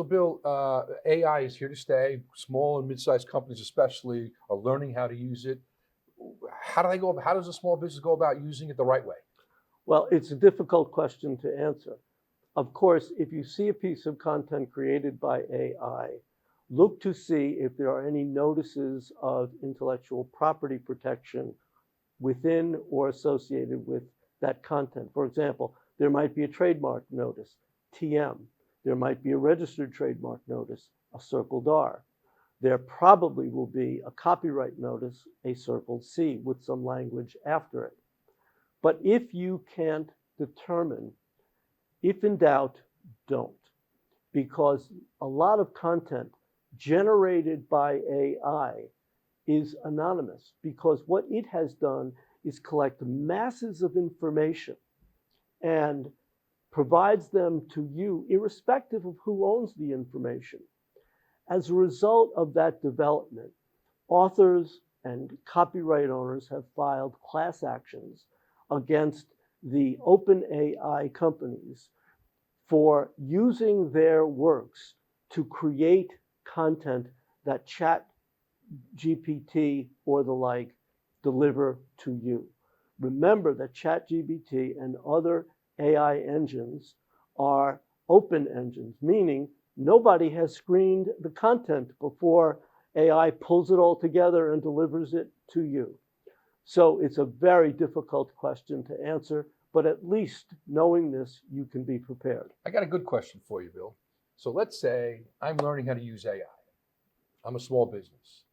So, Bill, AI is here to stay. Small and mid-sized companies, especially, are learning how to use it. How do they go? How does a small business go about using it the right way? Well, it's a difficult question to answer. Of course, if you see a piece of content created by AI, look to see if there are any notices of intellectual property protection within or associated with that content. For example, there might be a trademark notice, TM. There might be a registered trademark notice, a circled R. There probably will be a copyright notice, a circled C, with some language after it. But if you can't determine, if in doubt, don't. Because a lot of content generated by AI is anonymous, because what it has done is collect masses of information and provides them to you irrespective of who owns the information. As a result of that development, authors and copyright owners have filed class actions against the OpenAI companies for using their works to create content that ChatGPT or the like deliver to you. Remember that ChatGPT and other AI engines are open engines, meaning nobody has screened the content before AI pulls it all together and delivers it to you. So it's a very difficult question to answer, but at least knowing this, you can be prepared. I got a good question for you, Bill. So let's say I'm learning how to use AI. I'm a small business,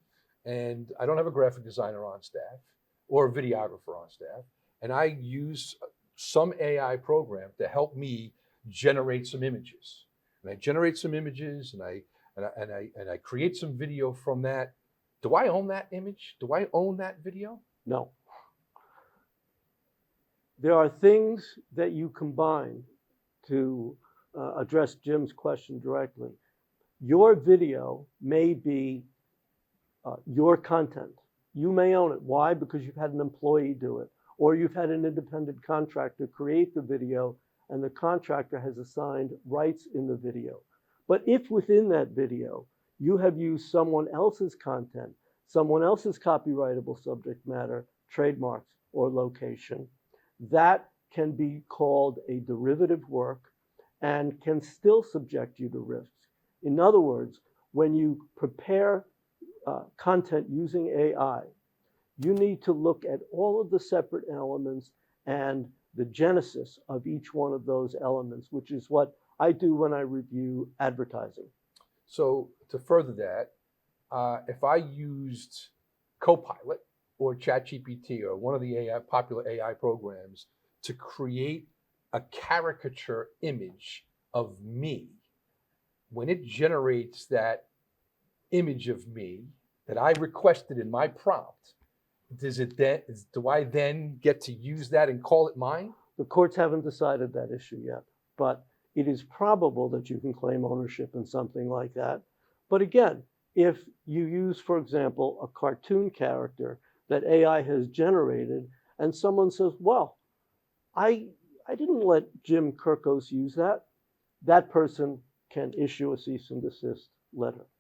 and I don't have a graphic designer on staff or a videographer on staff, and I use some AI program to help me generate some images. And I generate some images, and I create some video from that. Do I own that image? Do I own that video? No. There are things that you combine to address Jim's question directly. Your video may be your content. You may own it. Why? Because you've had an employee do it, or you've had an independent contractor create the video, and the contractor has assigned rights in the video. But if within that video you have used someone else's content, someone else's copyrightable subject matter, trademarks, or location, that can be called a derivative work and can still subject you to risks. In other words, when you prepare content using AI, you need to look at all of the separate elements and the genesis of each one of those elements, which is what I do when I review advertising. So to further that, if I used Copilot or ChatGPT or one of the popular AI programs to create a caricature image of me, when it generates that image of me that I requested in my prompt, do I then get to use that and call it mine? The courts haven't decided that issue yet, but it is probable that you can claim ownership in something like that. But again, if you use, for example, a cartoon character that AI has generated, and someone says, well, I didn't let Jim Kirkos use that, that person can issue a cease and desist letter.